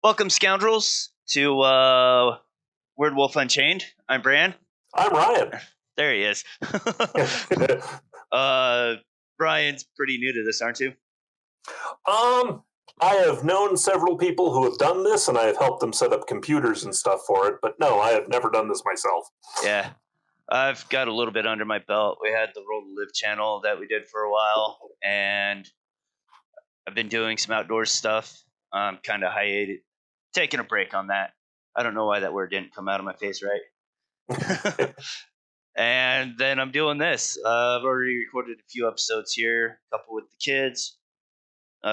Welcome, scoundrels, to Word Wolf Unchained. I'm Bran. I'm Ryan. There he is. Brian's pretty new to this, aren't you? I have known several people who have done this, and I have helped them set up computers and stuff for it, but no, I have never done this myself. Yeah. I've got a little bit under my belt. We had the Roll to Live channel that we did for a while, and I've been doing some outdoor stuff. I'm kind of taking a break on that. I don't know why that word didn't come out of my face right. And then I'm doing this. I've already recorded a few episodes here, a couple with the kids. We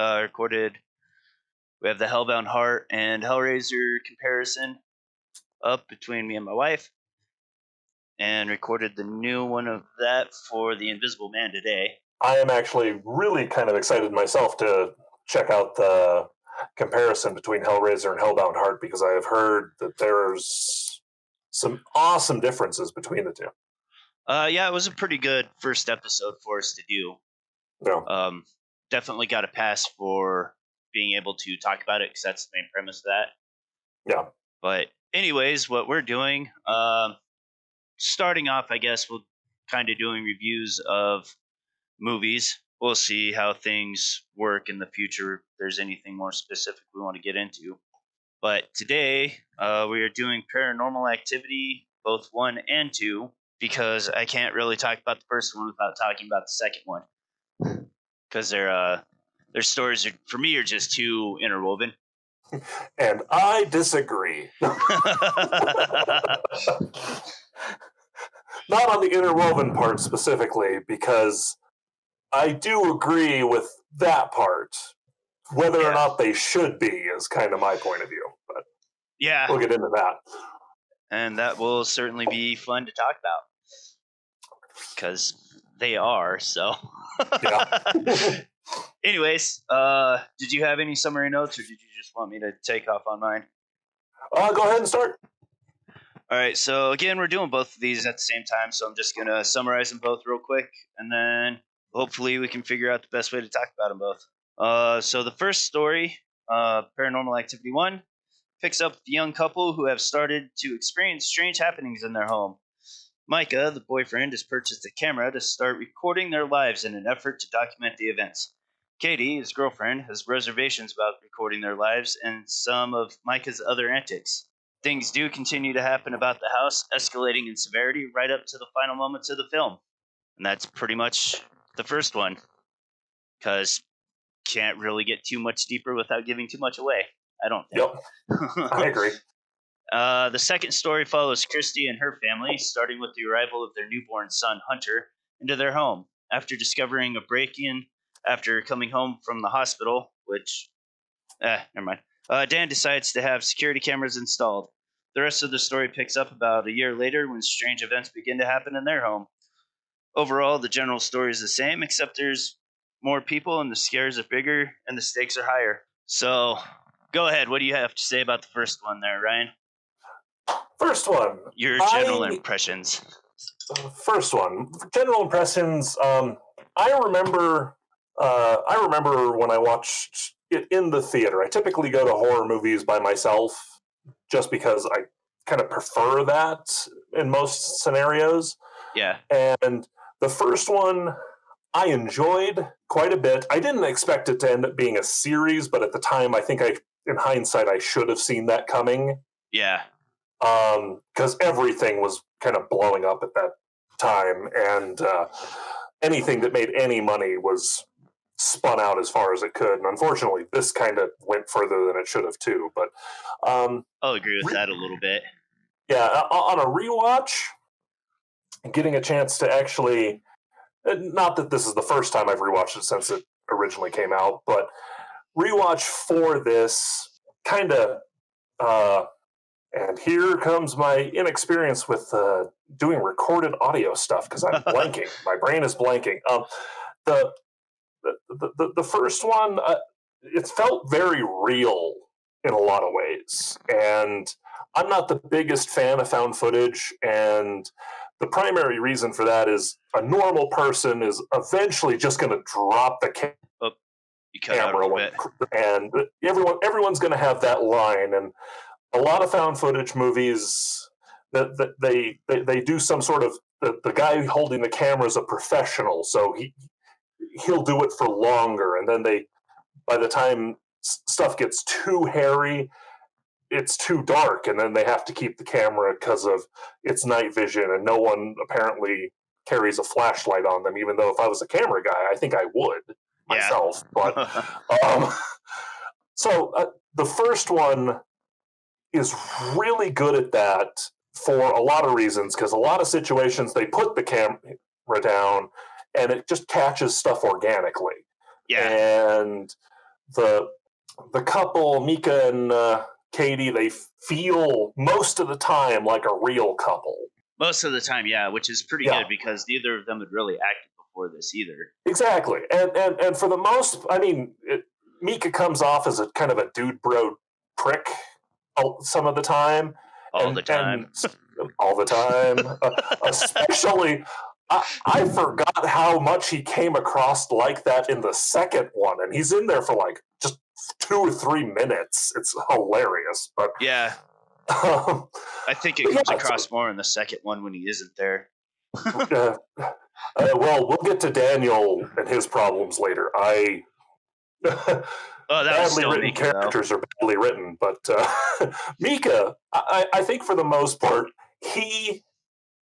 have the Hellbound Heart and Hellraiser comparison up between me and my wife, and recorded the new one of that for The Invisible Man today. I am actually really kind of excited myself to check out the comparison between Hellraiser and Hellbound Heart, because I have heard that there's some awesome differences between the two. Yeah, it was a pretty good first episode for us to do. Yeah. Definitely got a pass for being able to talk about it, because that's the main premise of that. Yeah. But anyways, what we're doing, starting off, I guess we'll kind of doing reviews of movies. We'll see how things work in the future, if there's anything more specific we want to get into. But today, we are doing Paranormal Activity, both 1 and 2, because I can't really talk about the first one without talking about the second one. Because their stories, for me, are just too interwoven. And I disagree. Not on the interwoven part specifically, because I do agree with that part. Whether or not they should be is kind of my point of view. But yeah, we'll get into that. And that will certainly be fun to talk about, because they are, so. Yeah. Anyways, did you have any summary notes, or did you just want me to take off on mine? Go ahead and start. All right, so again, we're doing both of these at the same time, so I'm just going to summarize them both real quick, and then hopefully we can figure out the best way to talk about them both. So the first story, Paranormal Activity 1, picks up the young couple who have started to experience strange happenings in their home. Micah, the boyfriend, has purchased a camera to start recording their lives in an effort to document the events. Katie, his girlfriend, has reservations about recording their lives and some of Micah's other antics. Things do continue to happen about the house, escalating in severity right up to the final moments of the film. And that's pretty much the first one, because can't really get too much deeper without giving too much away, I don't think. Yep, I agree. The second story follows Christy and her family, starting with the arrival of their newborn son, Hunter, into their home. After discovering a break-in after coming home from the hospital, never mind. Dan decides to have security cameras installed. The rest of the story picks up about a year later when strange events begin to happen in their home. Overall, the general story is the same, except there's more people and the scares are bigger and the stakes are higher. So, go ahead. What do you have to say about the first one there, Ryan? First one. Your general impressions. First one. General impressions. I remember when I watched it in the theater. I typically go to horror movies by myself, just because I kind of prefer that in most scenarios. Yeah. And the first one I enjoyed quite a bit. I didn't expect it to end up being a series, but at the time, I think in hindsight, I should have seen that coming. Yeah. Because everything was kind of blowing up at that time, and anything that made any money was spun out as far as it could. And unfortunately, this kind of went further than it should have too. But I'll agree with that a little bit. Yeah, on a rewatch, getting a chance to actually, not that this is the first time I've rewatched it since it originally came out, but rewatch for this kind of, and here comes my inexperience with doing recorded audio stuff, because I'm blanking. My brain is blanking. The first one, it felt very real in a lot of ways, and I'm not the biggest fan of found footage, and the primary reason for that is a normal person is eventually just going to drop the camera. Oh, You cut out a camera little when, bit. and everyone's going to have that line. And a lot of found footage movies that they do some sort of the guy holding the camera is a professional, so he'll do it for longer, and then by the time stuff gets too hairy, it's too dark, and then they have to keep the camera because of its night vision, and no one apparently carries a flashlight on them, even though if I was a camera guy, I think I would Yeah. myself. But um, so the first one is really good at that for a lot of reasons, because a lot of situations they put the camera down and it just catches stuff organically. Yeah. And the couple, Mika and Katie, they feel most of the time like a real couple. Most of the time, yeah, which is pretty Yeah. good because neither of them had really acted before this either. Exactly. And for the most, I mean, Mika comes off as a kind of a dude bro prick some of the time. All the time. And all the time. Especially, I forgot how much he came across like that in the second one, and he's in there for like just 2 or 3 minutes. It's hilarious, but Yeah. I think it comes across more in the second one when he isn't there. Well, we'll get to Daniel and his problems later. Oh, that was Badly still written Mika, characters are badly written, but Mika, I think for the most part, he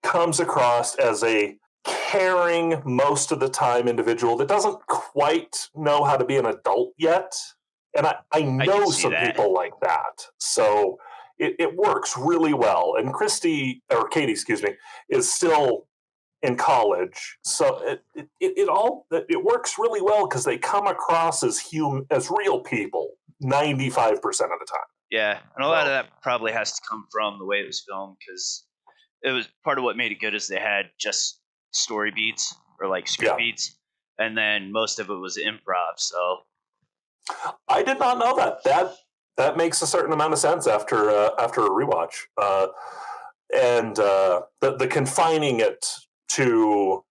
comes across as a caring, most of the time individual that doesn't quite know how to be an adult yet. And I know some that. people like that. So it works really well. And Katie, excuse me, is still in college. So it works really well because they come across as real people 95% of the time. Yeah, and a lot of that probably has to come from the way it was filmed because it was part of what made it good is they had just story beats or like script beats, and then most of it was improv. So I did not know that. That makes a certain amount of sense after a rewatch. And the confining it to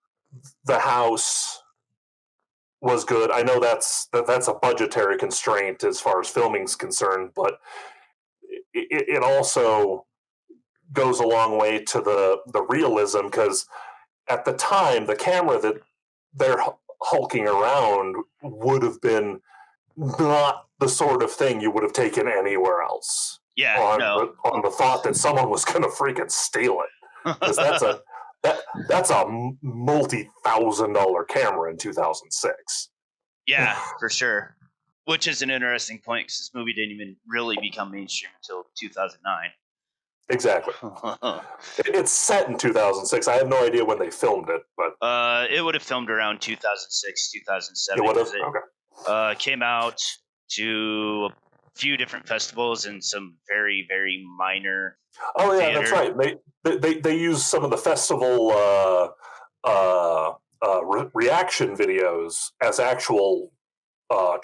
the house was good. I know that's a budgetary constraint as far as filming's concerned, but it also goes a long way to the realism, because at the time the camera that they're hulking around would have been not the sort of thing you would have taken anywhere else. Yeah, on the thought that someone was going to freaking steal it, because that's a multi-$1,000 camera in 2006. Yeah, for sure. Which is an interesting point because this movie didn't even really become mainstream until 2009. Exactly. It's set in 2006. I have no idea when they filmed it, but it would have filmed around 2006, 2007. It would have. Okay. Came out to a few different festivals and some very, very minor. Oh yeah, theater. That's right. They use some of the festival reaction videos as actual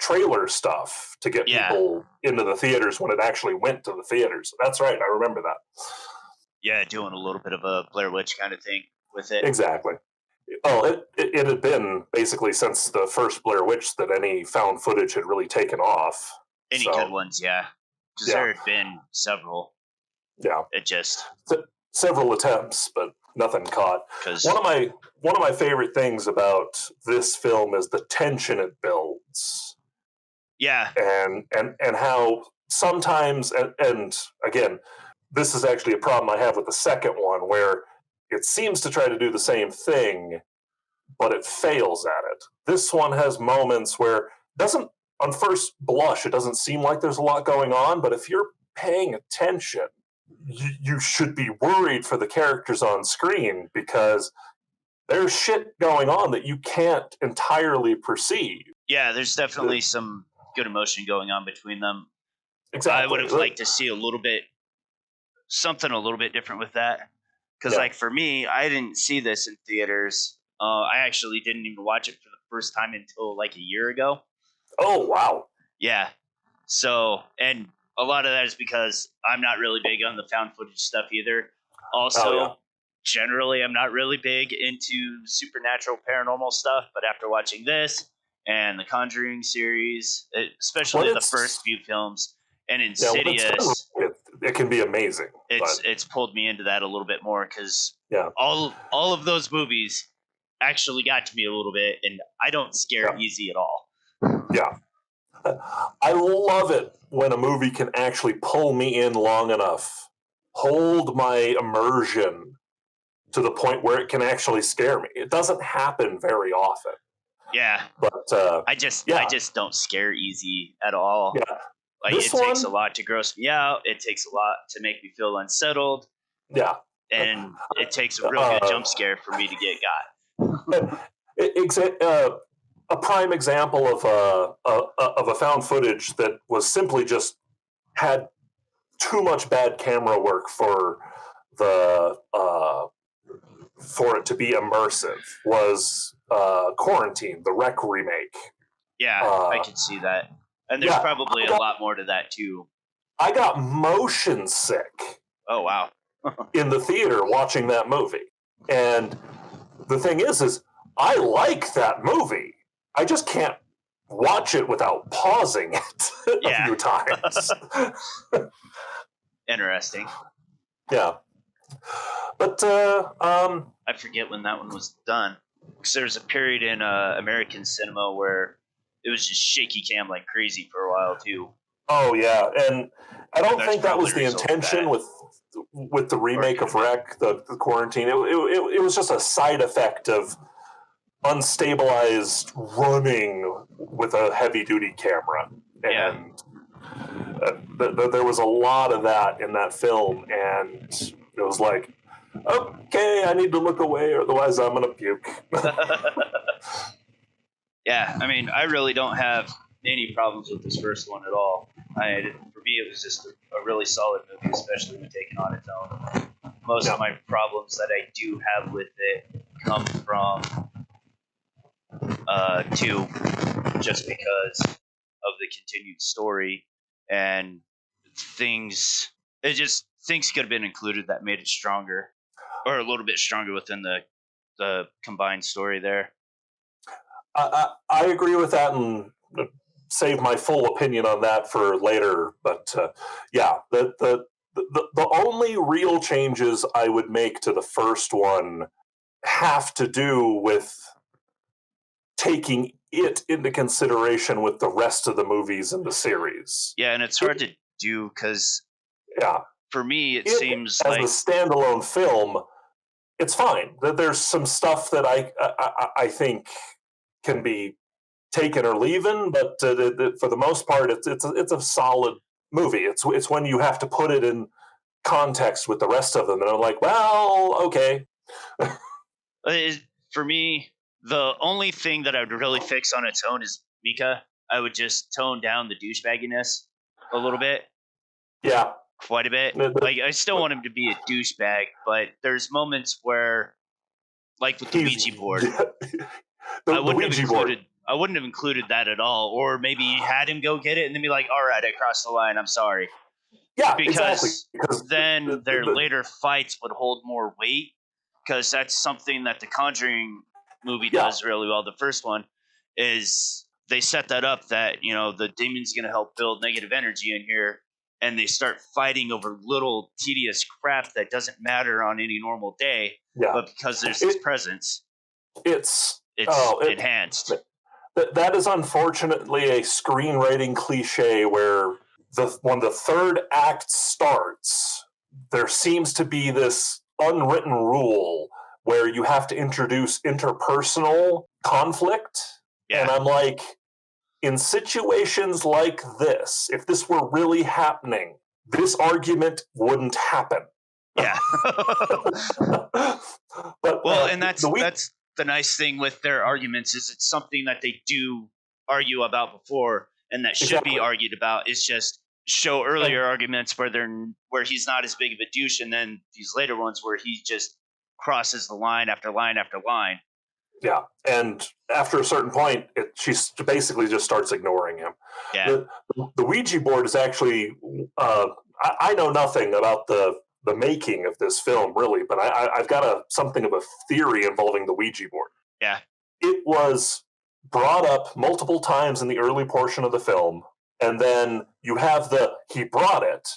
trailer stuff to get people into the theaters when it actually went to the theaters. That's right. I remember that. Yeah, doing a little bit of a Blair Witch kind of thing with it. Exactly. Oh, it had been basically since the first Blair Witch that any found footage had really taken off. Any good ones, yeah. Because there had been several. Yeah. It just several attempts, but nothing caught. One of my favorite things about this film is the tension it builds. Yeah. And how sometimes, and again, this is actually a problem I have with the second one, where it seems to try to do the same thing, but it fails at it. This one has moments where on first blush, it doesn't seem like there's a lot going on, but if you're paying attention, you should be worried for the characters on screen, because there's shit going on that you can't entirely perceive. Yeah, there's definitely some good emotion going on between them. Exactly. I would have liked to see something a little bit different with that. Because, like, for me, I didn't see this in theaters. I actually didn't even watch it for the first time until like a year ago. Oh, wow. Yeah. So, and a lot of that is because I'm not really big on the found footage stuff either. Also, generally, I'm not really big into supernatural paranormal stuff. But after watching this and the Conjuring series, When especially the first it's few films, and when it's done, Insidious. it can be amazing. But It's pulled me into that a little bit more because yeah, all of those movies actually got to me a little bit, and I don't scare yeah, easy at all. yeah. I love it when a movie can actually pull me in long enough, hold my immersion to the point where it can actually scare me. It doesn't happen very often, Yeah, but I yeah, just don't scare easy at all. yeah. Like This it takes a one, lot to gross me out. It takes a lot to make me feel unsettled, yeah. and it takes a real good Uh, jump scare for me to get got. a prime example of a found footage that was simply just had too much bad camera work the for it to be immersive was Quarantine, the Rec remake. Yeah, I Uh, could see that. And there's yeah, probably a lot more to that too. I got motion sick Oh wow. in the theater watching that movie, and the thing is I like that movie. I just can't watch it without pausing it a Yeah. few times. Interesting. Yeah, but I forget when that one was done. Because there was a period in American cinema where it was just shaky cam like crazy for a while too. oh yeah, and I And don't that's think that probably was a the result of intention that. with the Or it remake could of have been. Rec, the Quarantine. It was just a side effect of unstabilized running with a heavy duty camera, Yeah. and there was a lot of that in that film, and it was like, okay, I need to look away, otherwise I'm gonna puke. Yeah, I mean, I really don't have any problems with this first one at all. For me, it was just a really solid movie, especially when taken on its own. Most Yeah. of my problems that I do have with it come from two, just because of the continued story and things. It just things could have been included that made it stronger, or a little bit stronger within the combined story there. I agree with that, and save my full opinion on that for later. But yeah, the only real changes I would make to the first one have to do with taking it into consideration with the rest of the movies in the series. Yeah, and it's hard to do because Yeah, for me, it it seems as a like standalone film, it's fine. There's some stuff that I think can be taken or leaving, but for the most part, it's a solid movie. It's when you have to put it in context with the rest of them, and I'm like, well, okay, it, for me, the only thing that I would really fix on its own is Mika. I would just tone down the douchebagginess a little bit, yeah, quite a bit. Like I still want him to be a douchebag, but there's moments where, like with the he's Ouija board, the Ouija board. I wouldn't have included that at all, or maybe had him go get it and then be like, "All right, I crossed the line. I'm sorry," Yeah, exactly. because Because then their later fights would hold more weight. Because that's something that the Conjuring movie yeah, does really well. The first one is they set that up that the demon's going to help build negative energy in here, and they start fighting over little tedious crap that doesn't matter on any normal day, yeah, but because there's this it, presence, it's it's oh it enhanced. that is unfortunately a screenwriting cliche where when the third act starts, there seems to be this unwritten rule where you have to introduce interpersonal conflict. And Yeah, I'm like, in situations like this, if this were really happening, this argument wouldn't happen. yeah. But Well, and the week, that's the nice thing with their arguments is it's something that they do argue about before, and that should be exactly. argued about. Is just show And earlier arguments where he's not as big of a douche, and then these later ones where he just crosses the line after line after line. yeah, and after a certain point, she basically just starts ignoring him. Yeah, The the Ouija board is actually. I know nothing about the making of this film really, but I've got something of a theory involving the Ouija board. yeah, It was brought up multiple times in the early portion of the film, and then you have he brought it,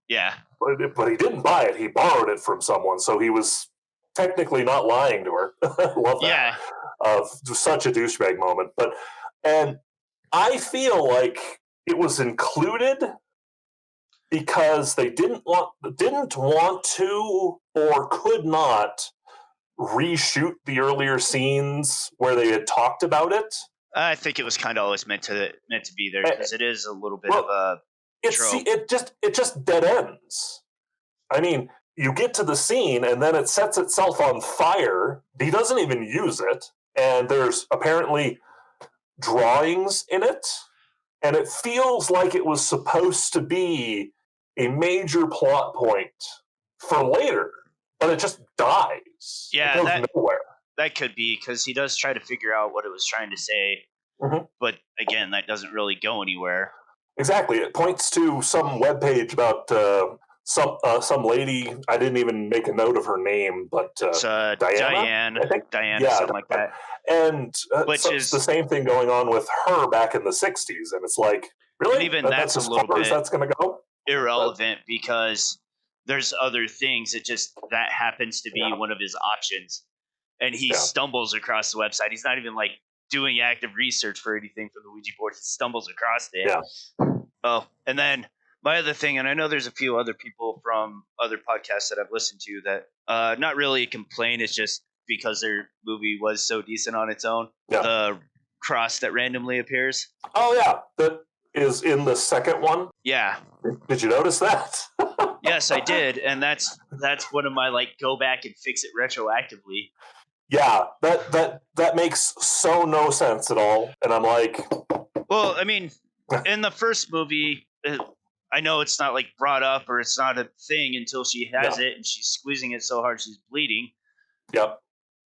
Yeah. but he didn't buy it. He borrowed it from someone, so he was technically not lying to her. Love that. Yeah. Such a douchebag moment. And I feel like it was included because they didn't want to or could not reshoot the earlier scenes where they had talked about it. I think it was kind of always meant to be there because it is a little bit Well, of a trope. it just dead ends. I mean, you get to the scene and then it sets itself on fire. He doesn't even use it, and there's apparently drawings in it, and it feels like it was supposed to be a major plot point for later, but it just dies. Yeah, it goes nowhere. That could be because he does try to figure out what it was trying to say, but again, that doesn't really go anywhere. Exactly, it points to some webpage about some lady. I didn't even make a note of her name, but Diane, I think. Diane, Yeah, something like that. And Which is the same thing going on with her back in the '60s, and it's like, really, and even that's as a little far as bit that's going to go. irrelevant because there's other things. It just that happens to be one of his options, and he stumbles across the website. He's not even like doing active research for anything from the Ouija board. He stumbles across it. Yeah. Oh, and then my other thing, and I know there's a few other people from other podcasts that I've listened to that not really complain. It's just because their movie was so decent on its own. Yeah. The cross that randomly appears. Oh yeah, that is in the second one. Yeah. Did you notice that? Yes, I did, and that's one of my like go back and fix it retroactively. Yeah, that makes so no sense at all, and I'm like, well, I mean, in the first movie, I know it's not like brought up or it's not a thing until she has it and she's squeezing it so hard she's bleeding. Yep.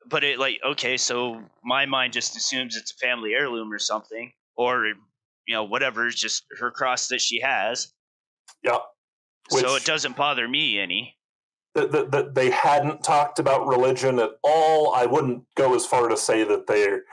But it like okay, so my mind just assumes it's a family heirloom or something, or whatever. It's just her cross that she has. Yep. So it doesn't bother me any. That they hadn't talked about religion at all. I wouldn't go as far to say that they're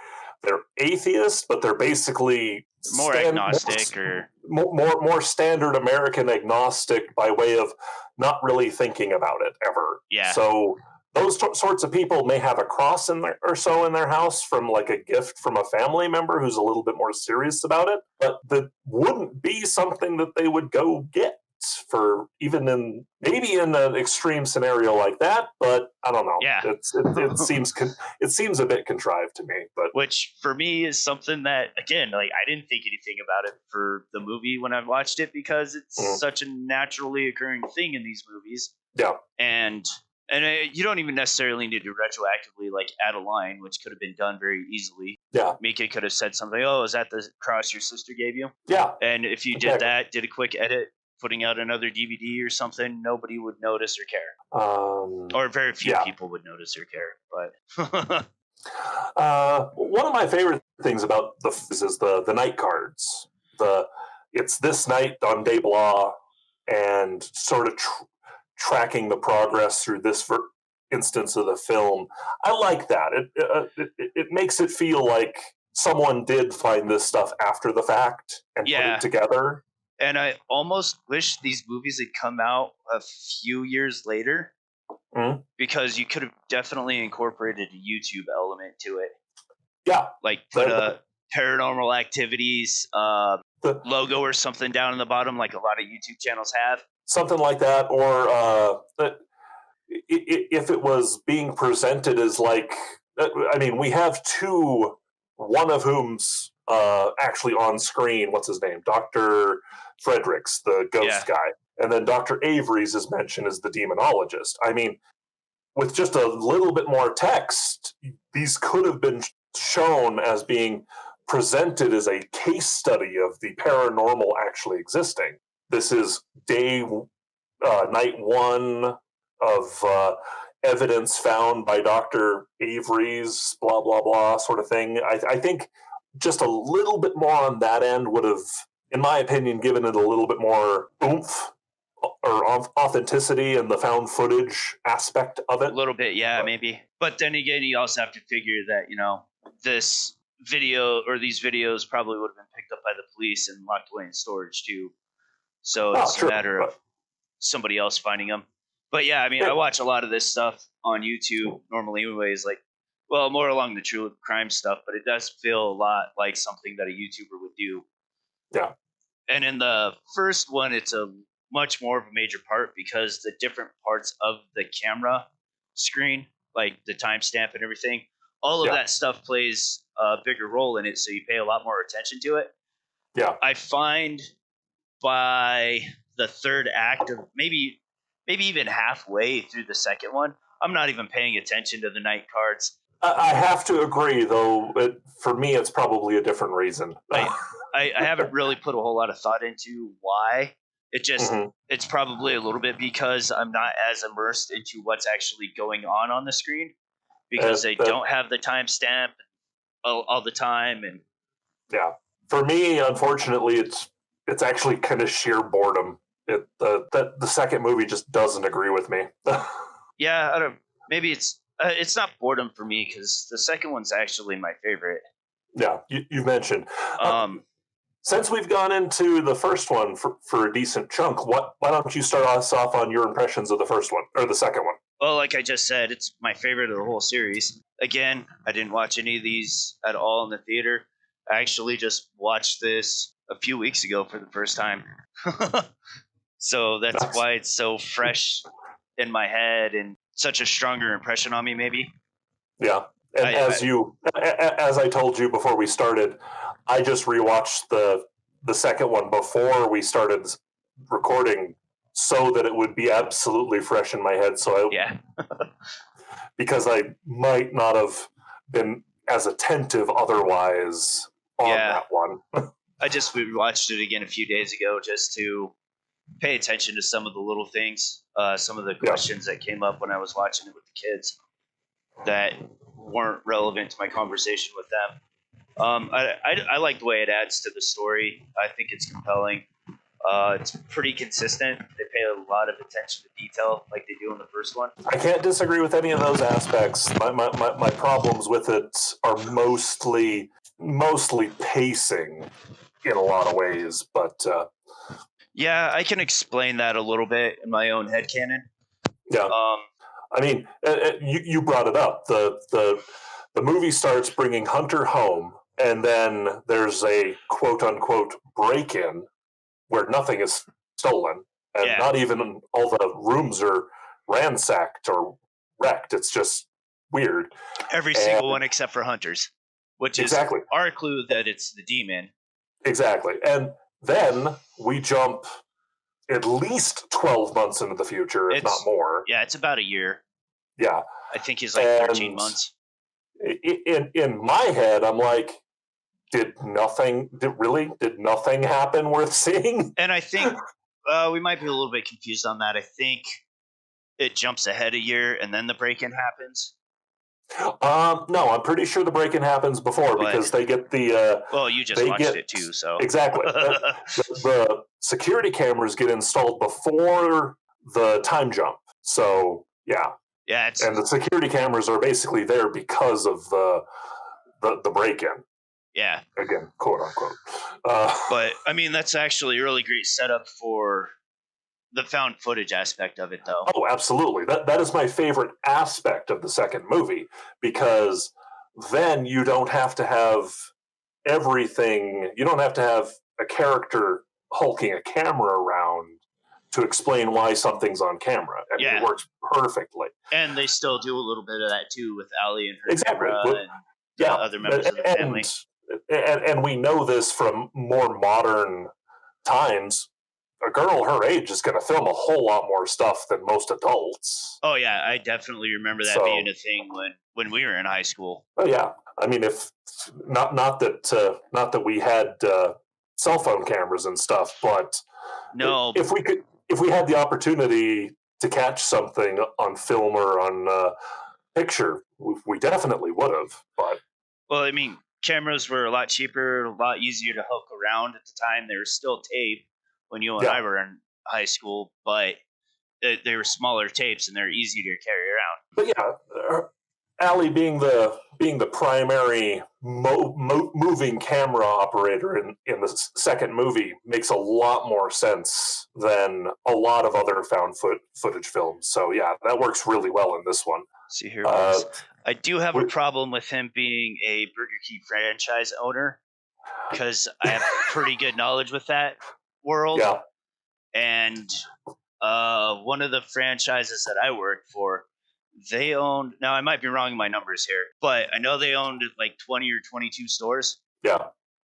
atheists, but they're basically more agnostic or more standard American agnostic by way of not really thinking about it ever. Yeah. So those sorts of people may have a cross in their house from like a gift from a family member who's a little bit more serious about it, but that wouldn't be something that they would go get for even in maybe in an extreme scenario like that, but I don't know. Yeah. It seems a bit contrived to me, but which for me is something that again, like I didn't think anything about it for the movie when I watched it because it's such a naturally occurring thing in these movies. Yeah, and you don't even necessarily need to retroactively like add a line, which could have been done very easily. Yeah, Mika could have said something. Oh, is that the cross your sister gave you? Yeah, and if you did that, did a quick edit, putting out another DVD or something, nobody would notice or care. Or very few people would notice or care. But one of my favorite things about is the night cards. It's this night on day blah, and sort of tracking the progress through this instance of the film. I like that. It makes it feel like someone did find this stuff after the fact and put it together. And I almost wish these movies had come out a few years later, because you could have definitely incorporated a YouTube element to it. Yeah. Like put a Paranormal Activities logo or something down in the bottom like a lot of YouTube channels have. Something like that, or if it was being presented as like, I mean, we have two, one of whom's actually on screen. What's his name? Dr. Fredericks, the ghost guy. And then Dr. Avery's is mentioned as the demonologist. I mean, with just a little bit more text, these could have been shown as being presented as a case study of the paranormal actually existing. This is night one of evidence found by Dr. Avery's blah, blah, blah sort of thing. I think just a little bit more on that end would have, in my opinion, given it a little bit more oomph or authenticity and the found footage aspect of it. A little bit, maybe. But then again, you also have to figure that, this video or these videos probably would have been picked up by the police and locked away in storage too. So Oh, it's a true. matter of somebody else finding them. But yeah, I mean, I watch a lot of this stuff on YouTube normally, anyways. Like, well, more along the true crime stuff, but it does feel a lot like something that a YouTuber would do. Yeah. And in the first one, it's a much more of a major part because the different parts of the camera screen, like the timestamp and everything, all of Yeah. that stuff plays a bigger role in it. So you pay a lot more attention to it. Yeah. I find by the third act of maybe even halfway through the second one, I'm not even paying attention to the night cards. I have to agree, though. For me, it's probably a different reason. I haven't really put a whole lot of thought into why. It just Mhm. it's probably a little bit because I'm not as immersed into what's actually going on the screen because they That don't have the timestamp all the time. And yeah, for me, unfortunately, it's actually kind of sheer boredom. The second movie just doesn't agree with me. yeah, I don't. Maybe it's not boredom for me because the second one's actually my favorite. Yeah, you've mentioned. Um, Since we've gone into the first one for a decent chunk, why don't you start us off on your impressions of the first one or the second one? well, like I just said, it's my favorite of the whole series. Again, I didn't watch any of these at all in the theater. I actually just watched this a few weeks ago for the first time. So that's Nice. why it's so fresh in my head and such a stronger impression on me, maybe. Yeah, and as I told you before we started, I just rewatched the second one before we started recording, so that it would be absolutely fresh in my head. Yeah. Because I might not have been as attentive otherwise on Yeah. that one. I just watched it again a few days ago just to pay attention to some of the little things, some of the questions that came up when I was watching it with the kids that weren't relevant to my conversation with them. I like the way it adds to the story. I think it's compelling. It's pretty consistent. They pay a lot of attention to detail like they do in the first one. I can't disagree with any of those aspects. My problems with it are mostly pacing in a lot of ways, but Yeah, I can explain that a little bit in my own headcanon. yeah. I mean, you brought it up. The movie starts bringing Hunter home, and then there's a quote unquote break in where nothing is stolen, and Yeah. not even all the rooms are ransacked or wrecked. It's just weird. Every single one except for Hunter's, which is Exactly. our clue that it's the demon. Exactly. And then we jump at least 12 months into the future, if not more. Yeah, it's about a year. Yeah. I think he's like 13 months. In my head, I'm like, did nothing happen worth seeing? And I think we might be a little bit confused on that. I think it jumps ahead a year and then the break-in happens. No, I'm pretty sure the break-in happens before because they get the. Well, you just watched it too, so exactly. The security cameras get installed before the time jump. So yeah, and the security cameras are basically there because of the break-in. Yeah, again, quote unquote. But I mean, that's actually a really great setup for the found footage aspect of it, though. Oh, absolutely. That is my favorite aspect of the second movie because then you don't have to have everything. You don't have to have a character hulking a camera around to explain why something's on camera. I mean, it works perfectly. And they still do a little bit of that too with Allie and her camera and other members of the family. And we know this from more modern times. A girl her age is going to film a whole lot more stuff than most adults. Oh yeah, I definitely remember that being a thing when we were in high school. Oh yeah, I mean, if not that we had cell phone cameras and stuff, but no, if we had the opportunity to catch something on film or on picture, we definitely would have. But well, I mean, cameras were a lot cheaper, a lot easier to hook around at the time. There was still tape when you and I were in high school, but they were smaller tapes and they're easier to carry around. But yeah, Allie being the primary moving camera operator in the second movie makes a lot more sense than a lot of other found footage films. So yeah, that works really well in this one. See here, Uh, boys. I do have a we, problem with him being a Burger King franchise owner because I have pretty good knowledge with that world. yeah, And one of the franchises that I worked for, they owned. Now I might be wrong in my numbers here, but I know they owned like 20 or 22 stores, yeah,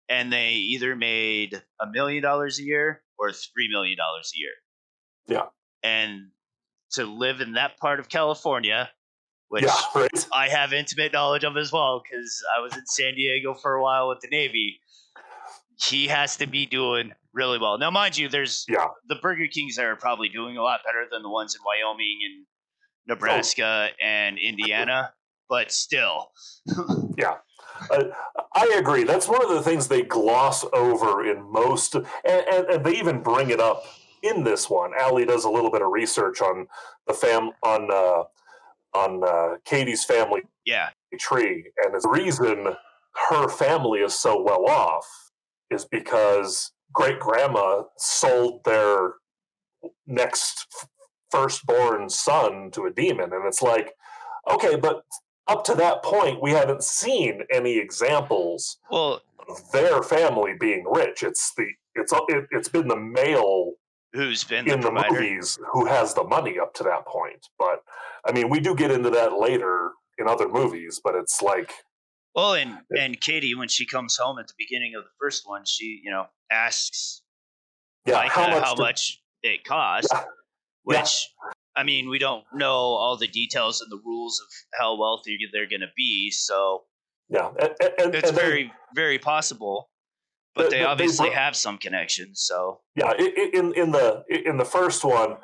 and they either made $1 million a year or $3 million a year. yeah, And to live in that part of California, yeah, which right, I have intimate knowledge of as well, because I was in San Diego for a while with the Navy. He has to be doing really well. Now, mind you, there's yeah. the Burger Kings that are probably doing a lot better than the ones in Wyoming and Oh, Nebraska and Indiana, but still. yeah. Uh, I agree. That's one of the things they gloss over in most, and they even bring it up in this one. Allie does a little bit of research on the Katie's family Yeah. tree, and the reason her family is so well off is because great grandma sold their next firstborn son to a demon, and it's like, okay, but up to that point, we haven't seen any examples Well, of their family being rich. It's been the male who's been the in the provider? movies who has the money up to that point. But I mean, we do get into that later in other movies, but it's like, Well, and Katie, when she comes home at the beginning of the first one, she asks yeah, how Micah much how did much it cost, yeah, yeah, which I mean, we don't know all the details and the rules of how wealthy they're going to be, so yeah, it's and very, very possible. But they they obviously have some connections. So yeah, in the first one,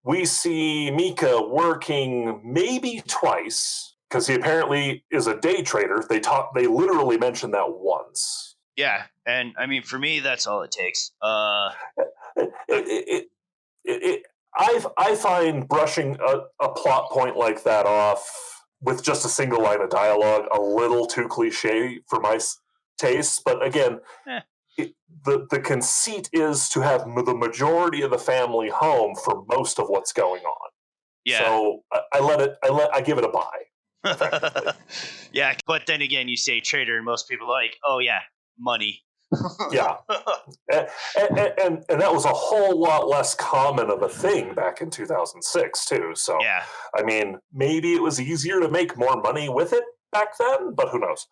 we see Mika working maybe twice because he apparently is a day trader. They literally mention that once. yeah, and I mean, for me, that's all it takes. It, it, it, it, I find brushing a plot point like that off with just a single line of dialogue a little too cliche for my taste. But again, eh, the conceit is to have the majority of the family home for most of what's going on. yeah, So I give it a buy effectively. yeah. But then again, you say trader, and most people are like, oh yeah, money. Yeah, and, and that was a whole lot less common of a thing back in 2006 too. So Yeah, I mean, maybe it was easier to make more money with it back then, but who knows?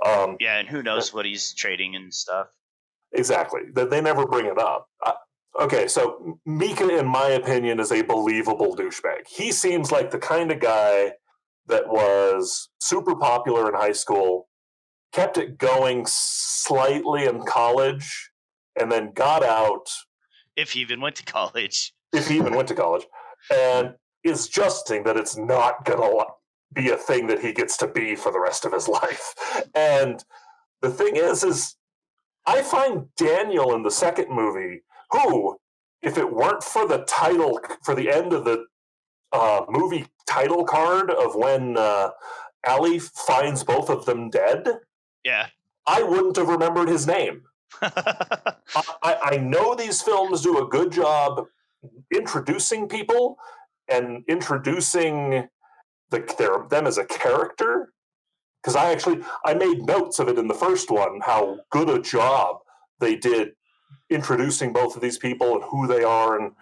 Um, yeah, and who knows what he's trading and stuff. exactly. They never bring it up. Okay, so Mika, in my opinion, is a believable douchebag. He seems like the kind of guy that was super popular in high school, kept it going slightly in college, and then got out, If he even went to college. if he even went to college, and is just saying that it's not going to be a thing that he gets to be for the rest of his life. And the thing is I find Daniel in the second movie, who, if it weren't for the title, for the end of the movie title card of when Allie finds both of them dead, Yeah. I wouldn't have remembered his name. I know these films do a good job introducing people and introducing them as a character. Because I made notes of it in the first one, how good a job they did introducing both of these people and who they are, and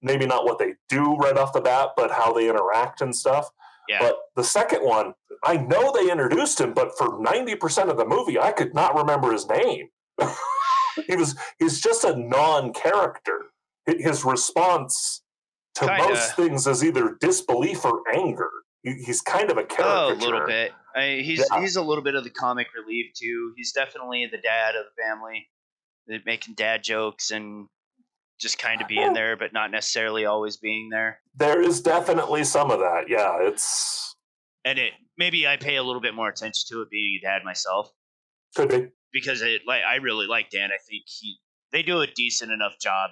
maybe not what they do right off the bat, but how they interact and stuff. Yeah. But the second one, I know they introduced him, but for 90% of the movie, I could not remember his name. He's just a non-character. His response to most Kinda. things is either disbelief or anger. He's kind of a Oh, a little caricature. bit. Yeah, He's a little bit of the comic relief too. He's definitely the dad of the family, making dad jokes and just kind of being there, but not necessarily always being there. there is definitely some of that. Yeah, it's And it maybe I pay a little bit more attention to it being a dad myself, could be. because I really like Dan. I think they do a decent enough job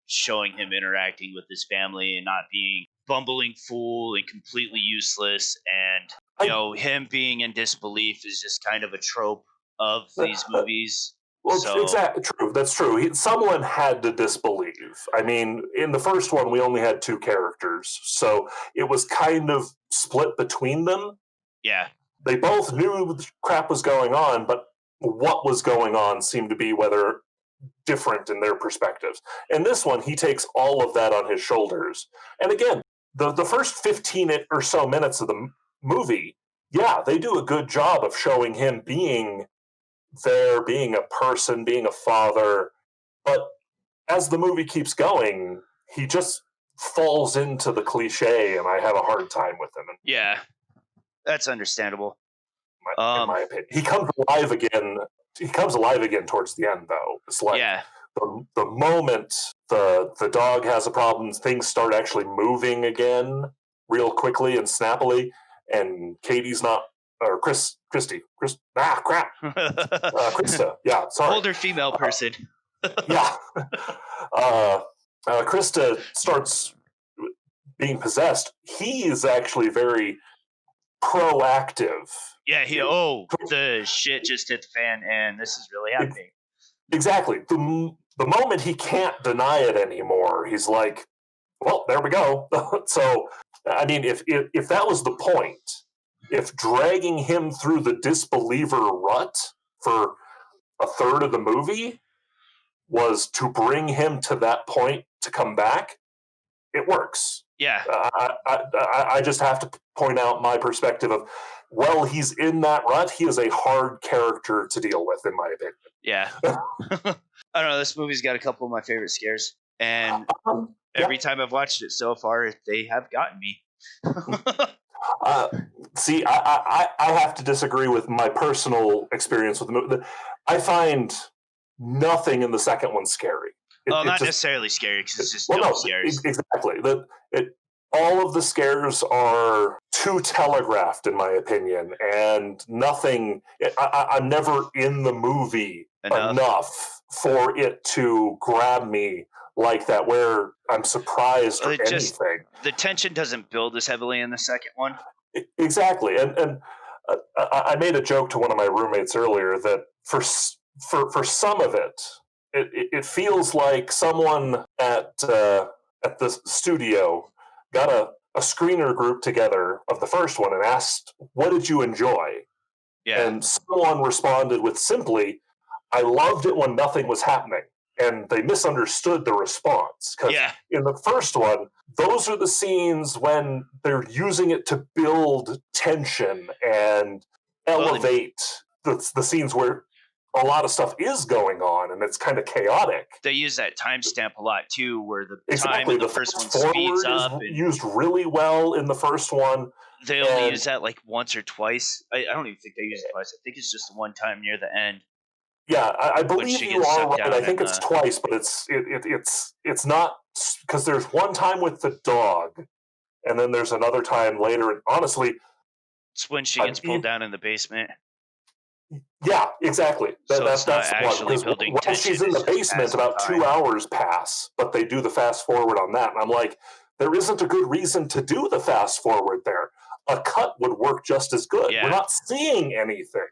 showing him interacting with his family and not being bumbling fool and completely useless and and him being in disbelief is just kind of a trope of these movies. Well, So exactly true. That's true. Someone had to disbelieve. I mean, in the first one, we only had two characters, so it was kind of split between them. yeah, They both knew crap was going on, but what was going on seemed to be whether different in their perspectives. In this one, he takes all of that on his shoulders. And again, the first 15 or so minutes of the movie, yeah, they do a good job of showing him being there, being a person, being a father. But as the movie keeps going, he just falls into the cliche, and I have a hard time with him. Yeah, that's understandable. In my opinion, he comes alive again. He comes alive again towards the end, though. It's like the moment the dog has a problem, things start actually moving again real quickly and snappily, and Katie's not, or Krista, yeah, sorry. Older female person. Yeah. Krista starts being possessed. He is actually very proactive. Yeah, the shit just hit the fan and this is really happening. Exactly. The moment he can't deny it anymore, he's like, well, there we go. So, I mean, if that was the point, if dragging him through the disbeliever rut for a third of the movie was to bring him to that point to come back, it works. Yeah. I just have to point out my perspective of, well, he's in that rut. He is a hard character to deal with, in my opinion. Yeah. I don't know. This movie's got a couple of my favorite scares. And every time I've watched it so far, they have gotten me. See, I have to disagree with my personal experience with the movie. I nothing in the second one scary. Not necessarily scary, because it's just no scares. Exactly. All of the scares are too telegraphed, in my opinion, and nothing. I'm never in the movie enough for it to grab me like that, where I'm surprised or anything. The tension doesn't build as heavily in the second one. Exactly, and I made a joke to one of my roommates earlier that for some of it feels like someone at the studio got a screener group together of the first one and asked, what did you enjoy? Yeah. And someone responded with simply, I loved it when nothing was happening. And they misunderstood the response. Because in the first one, those are the scenes when they're using it to build tension and elevate the scenes where a lot of stuff is going on and it's kind of chaotic. They use that timestamp a lot too, where the time in the first one speeds up. Is used really well in the first one. They only use that like once or twice. I don't even think they use it twice. I think it's just one time near the end. Yeah, I believe you are right. I think it's twice, but it's not, because there's one time with the dog, and then there's another time later. And honestly, it's when she gets pulled down in the basement. Yeah, exactly. That's the one. Because when she's in the basement, about 2 hours pass, but they do the fast forward on that, and I'm like, there isn't a good reason to do the fast forward there. A cut would work just as good. Yeah. We're not seeing anything.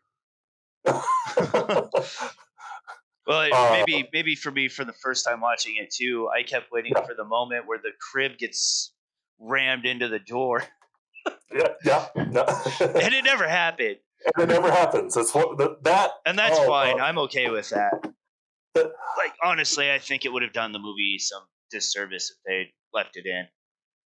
Well, maybe for me, for the first time watching it too, I kept waiting for the moment where the crib gets rammed into the door. Yeah. And it never happened. And it never happens. That's and that's fine. I'm okay with that. Like, honestly, I think it would have done the movie some disservice if they'd left it in.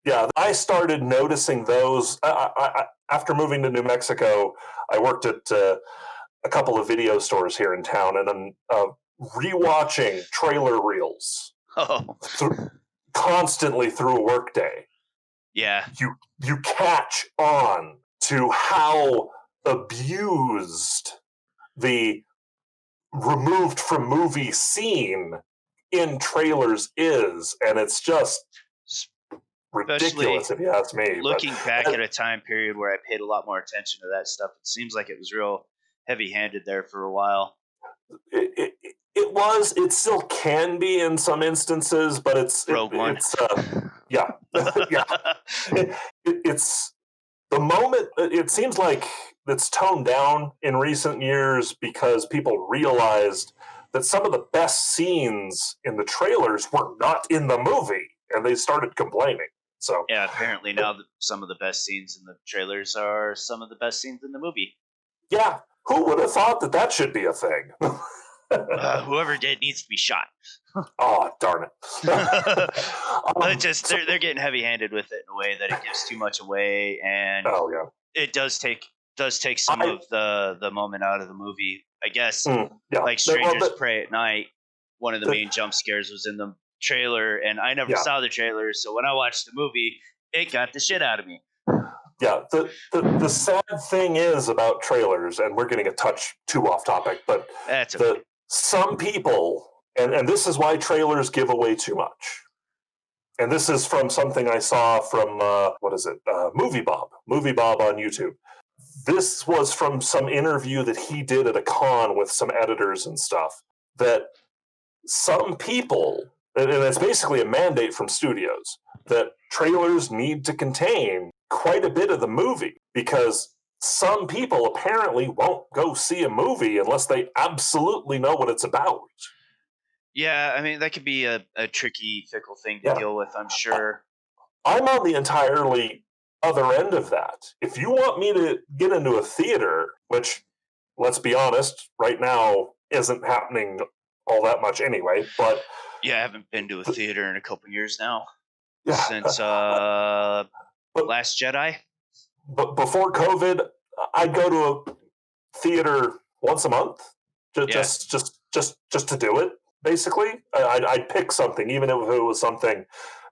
Yeah, I started noticing those after moving to New Mexico. I worked at a couple of video stores here in town, and I'm rewatching trailer reels constantly through a workday. Yeah, you catch on to how abused the removed from movie scene in trailers is, and it's just ridiculous, if you ask me. Looking back at a time period where I paid a lot more attention to that stuff, it seems like it was real heavy-handed there for a while. It was. It still can be in some instances, but it's Rogue One. It's yeah. It's the moment. it seems like it's toned down in recent years because people realized that some of the best scenes in the trailers were not in the movie, and they started complaining. So Yeah, apparently now some of the best scenes in the trailers are some of the best scenes in the movie. yeah, who would have thought that that should be a thing? Whoever did needs to be shot. Oh, darn it! They're getting heavy-handed with it in a way that it gives too much away, and oh yeah, it does take some of the moment out of the movie. I guess yeah. like Strangers Pray at Night, one of the main jump scares was in the trailer, and I never saw the trailer, so when I watched the movie, it got the shit out of me. Yeah, the sad thing is about trailers, and we're getting a touch too off topic, but That's okay. Some people, and this is why trailers give away too much. And this is from something I saw from, Movie Bob on YouTube. This was from some interview that he did at a con with some editors and stuff, that some people, and it's basically a mandate from studios, that trailers need to contain quite a bit of the movie because some people apparently won't go see a movie unless they absolutely know what it's about. Yeah, I mean, that could be a tricky, fickle thing to deal with, I'm sure. I'm on the entirely other end of that. If you want me to get into a theater, which, let's be honest, right now isn't happening all that much anyway, but... Yeah, I haven't been to a theater in a couple years now. Yeah. Since Last Jedi. But before COVID, I'd go to a theater once a month, just to do it. Basically, I'd pick something, even if it was something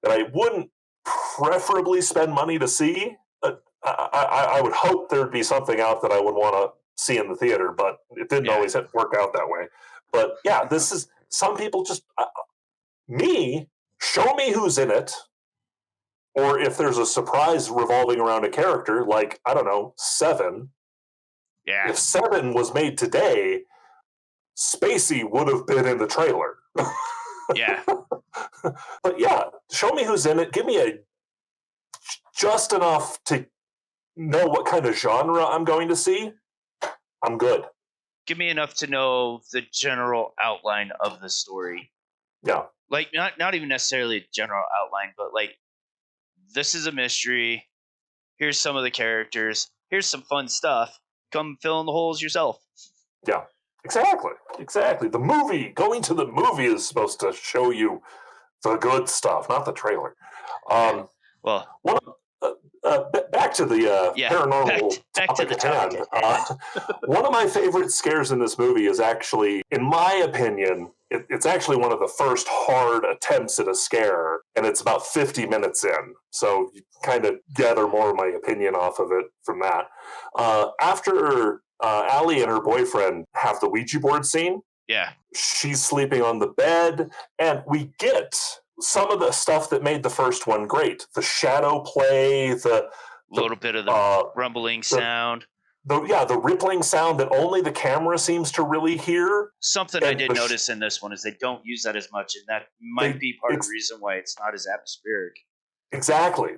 that I wouldn't preferably spend money to see. I would hope there'd be something out that I would want to see in the theater, but it didn't always work out that way. But yeah, this is, some people just, show me who's in it, or if there's a surprise revolving around a character, like, I don't know, Seven. Yeah. If Seven was made today, Spacey would have been in the trailer. Yeah. But yeah, show me who's in it. Give me just enough to know what kind of genre I'm going to see. I'm good. Give me enough to know the general outline of the story. Yeah. Like, not even necessarily a general outline, but like, this is a mystery. Here's some of the characters. Here's some fun stuff. Come fill in the holes yourself. Yeah. Exactly. The movie, going to the movie is supposed to show you the good stuff, not the trailer. Back to the paranormal back to the topic at hand. One of my favorite scares in this movie is actually, in my opinion, it's actually one of the first hard attempts at a scare, and it's about 50 minutes in. So you kind of gather more of my opinion off of it from that. After Allie and her boyfriend have the Ouija board scene, she's sleeping on the bed, and we get some of the stuff that made the first one great. The shadow play, the little bit of the rumbling sound. The rippling sound that only the camera seems to really hear. Something I did notice in this one is they don't use that as much, and that might be part of the reason why it's not as atmospheric. Exactly.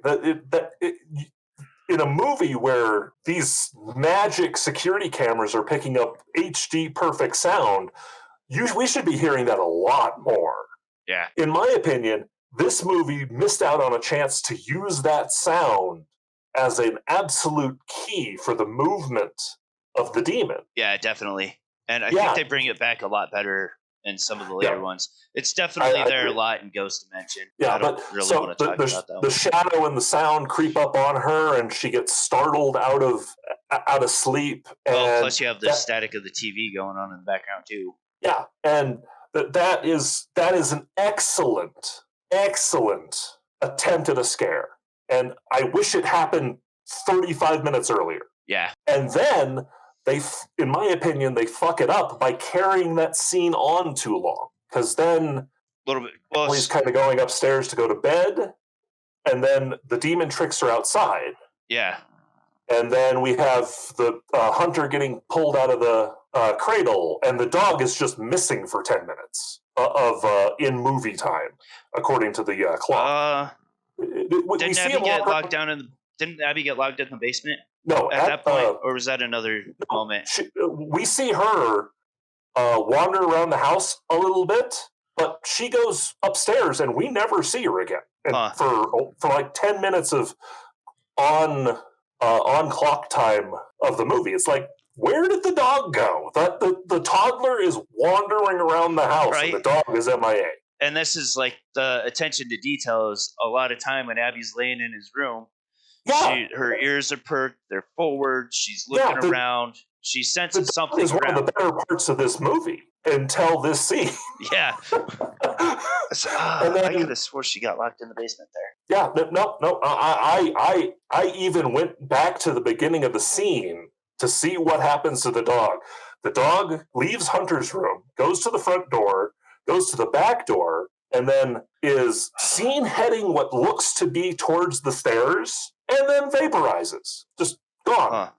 In a movie where these magic security cameras are picking up HD perfect sound, we should be hearing that a lot more. Yeah. In my opinion, this movie missed out on a chance to use that sound as an absolute key for the movement of the demon. Yeah, definitely. And I think they bring it back a lot better in some of the later ones. It's definitely there a lot in Ghost Dimension. Yeah, I don't really want to talk about that. The shadow and the sound creep up on her, and she gets startled out of sleep. And plus you have the static of the TV going on in the background too. Yeah, and that is an excellent attempt at a scare. And I wish it happened 35 minutes earlier. Yeah. And then in my opinion, they fuck it up by carrying that scene on too long. Because then Ellie's kind of going upstairs to go to bed, and then the demon tricks her outside. Yeah. And then we have the hunter getting pulled out of the cradle, and the dog is just missing for 10 minutes of in movie time, according to the clock. Didn't Abby get locked in the basement? No, at that point, or was that another moment? we see her wander around the house a little bit, but she goes upstairs and we never see her again. And Huh. for like 10 minutes of on clock time of the movie, it's like, where did the dog go? The toddler is wandering around the house and the Right? dog is MIA. And this is like the attention to detail is a lot of time when Abby's laying in his room. Yeah, Her ears are perked, they're forward, she's yeah. looking around, she The senses dog something is one of around. the better parts of this movie until this scene. Yeah. And then, I could have swore she got locked in the basement there. yeah, no. I even went back to the beginning of the scene to see what happens to the dog. The dog leaves Hunter's room, goes to the front door, goes to the back door, and then is seen heading what looks to be towards the stairs, and then vaporizes. Just gone Huh.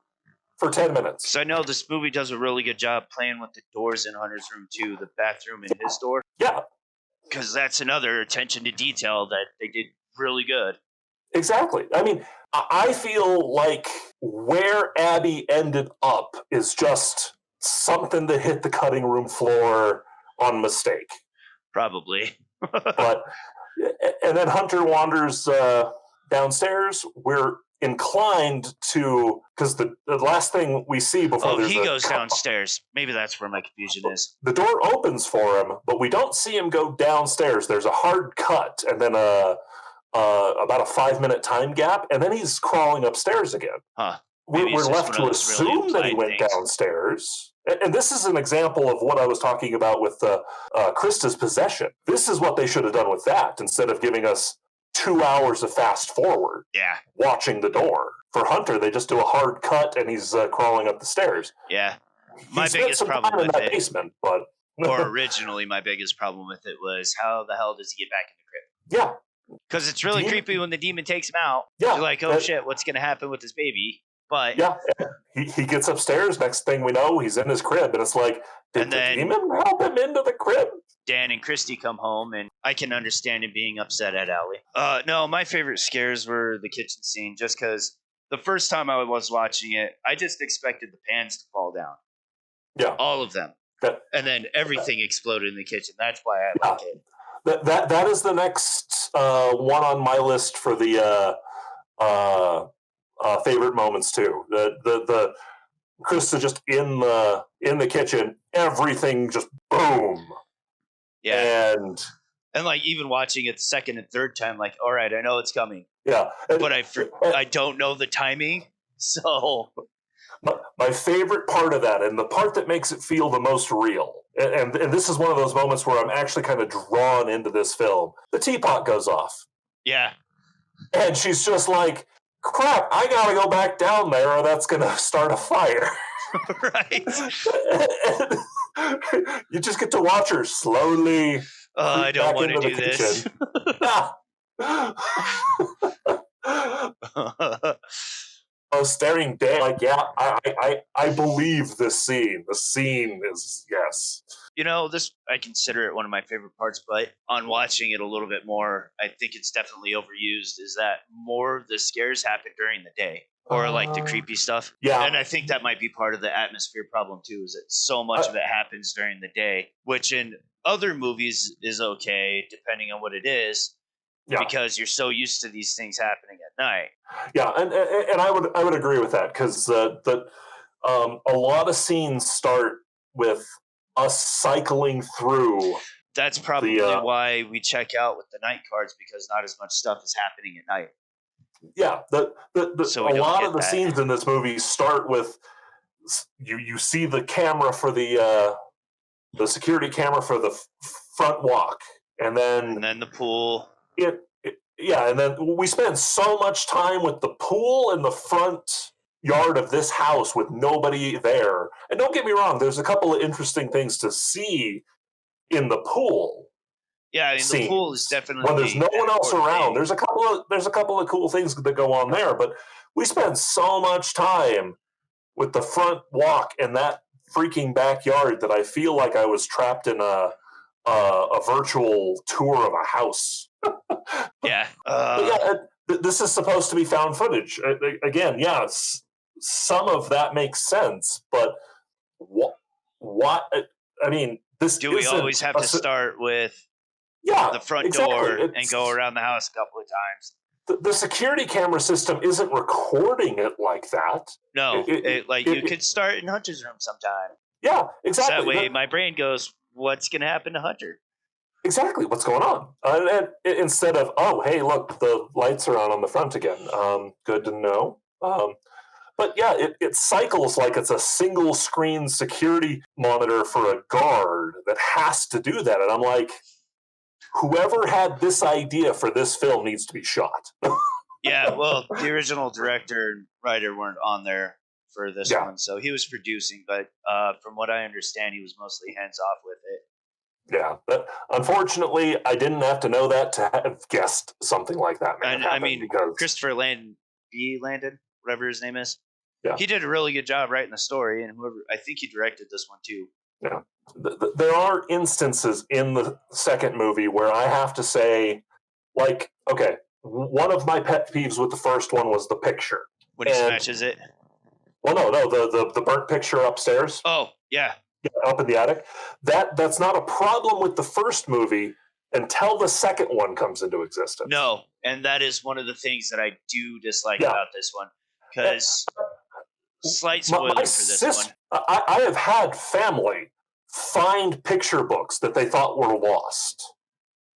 for 10 minutes. Because I know this movie does a really good job playing with the doors in Hunter's room too, the bathroom and his door. Yeah, Because that's another attention to detail that they did really good. exactly. I mean, I feel like where Abby ended up is just something that hit the cutting room floor on mistake. Probably. But and then Hunter wanders downstairs. We're inclined to, because the last thing we see before he goes downstairs. Maybe that's where my confusion is. The door opens for him, but we don't see him go downstairs. There's a hard cut, and then about a 5-minute time gap, and then he's crawling upstairs again. Huh. We're left to assume really that he went downstairs. And this is an example of what I was talking about with Krista's possession. This is what they should have done with that instead of giving us 2 hours of fast forward. Yeah. Watching the door. For Hunter, they just do a hard cut and he's crawling up the stairs. Yeah. My biggest problem with that basement, but or originally my biggest problem with it was how the hell does he get back in the crypt? Yeah. Because it's really creepy when the demon takes him out. Yeah. You're like, oh shit, what's going to happen with this baby? But yeah, he gets upstairs. Next thing we know, he's in his crib, and it's like, did the demon help him into the crib? Dan and Christy come home, and I can understand him being upset at Allie. No, my favorite scares were the kitchen scene, just because the first time I was watching it, I just expected the pans to fall down. Yeah, all of them, and then everything exploded in the kitchen. That's why I like it. That is the next one on my list for the favorite moments too. The Krista just in the kitchen, everything just boom. Yeah, and like even watching it the second and third time, like, all right, I know it's coming. Yeah, but I don't know the timing, so. My favorite part of that, and the part that makes it feel the most real, and this is one of those moments where I'm actually kind of drawn into this film. The teapot goes off. Yeah. And she's just like, crap, I gotta go back down there or that's gonna start a fire. Right. You just get to watch her slowly. I don't want to do this. Staring dead, like, yeah, I believe this scene. The scene is, yes. You know, this, I consider it one of my favorite parts, but on watching it a little bit more, I think it's definitely overused, is that more of the scares happen during the day, or like the creepy stuff. Yeah. And I think that might be part of the atmosphere problem too, is that so much of it happens during the day, which in other movies is okay, depending on what it is. Yeah. Because you're so used to these things happening at night. Yeah, and I would agree with that, because a lot of scenes start with us cycling through. That's probably why we check out with the night cards, because not as much stuff is happening at night. Yeah, so a lot of the scenes in this movie start with you see the camera for the security camera for the front walk, and then the pool. Yeah, and then we spend so much time with the pool in the front yard of this house with nobody there. And don't get me wrong, there's a couple of interesting things to see in the pool. Yeah, I mean, the pool is definitely when there's no one else around. There's a couple of cool things that go on there, but we spend so much time with the front walk in that freaking backyard that I feel like I was trapped in a virtual tour of a house. Yeah. This is supposed to be found footage. Again, yeah, it's some of that makes sense, but what? I mean, this Do we isn't always have to start with yeah, the front exactly. door and go around the house a couple of times? The security camera system isn't recording it like that. No, you It could start in Hunter's room sometime. yeah, So that exactly. way, my brain goes, "What's going to happen to Hunter?" Exactly what's going on. And instead of, oh, hey, look, the lights are on the front again. Good to know. But yeah, it cycles like it's a single screen security monitor for a guard that has to do that. And I'm like, whoever had this idea for this film needs to be shot. Yeah, well, the original director and writer weren't on there for this Yeah. one, so he was producing. But from what I understand, he was mostly hands off with it. Yeah, but unfortunately, I didn't have to know that to have guessed something like that may have And happened because Christopher Landon, whatever his name is, yeah, he did a really good job writing the story, and I think he directed this one too. yeah. There are instances in the second movie where I have to say, like, okay, one of my pet peeves with the first one was the picture. When he smashes it. Well, no, the burnt picture upstairs. Oh, yeah. Up in the attic. That's not a problem with the first movie until the second one comes into existence. No, and that is one of the things that I do dislike about this one. Because, slight spoiler for this one. I have had family find picture books that they thought were lost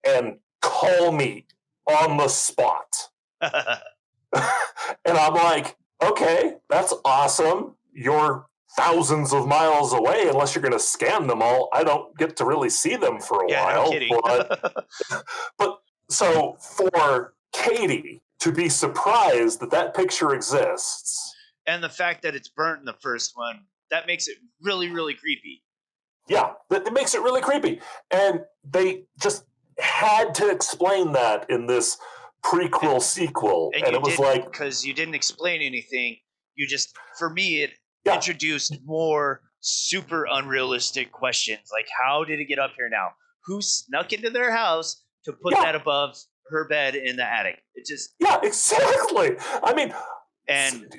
and call me on the spot. And I'm like, okay, that's awesome. You're thousands of miles away. Unless you're going to scan them all, I don't get to really see them for a while. No kidding. But so for Katie to be surprised that that picture exists, and the fact that it's burnt in the first one, that makes it really, really creepy. Yeah, that makes it really creepy. And they just had to explain that in this prequel sequel. And it was like, because you didn't explain anything, you just, for me, it introduced more super unrealistic questions. Like, how did it get up here now? Who snuck into their house to put that above her bed in the attic? It just exactly. I mean, and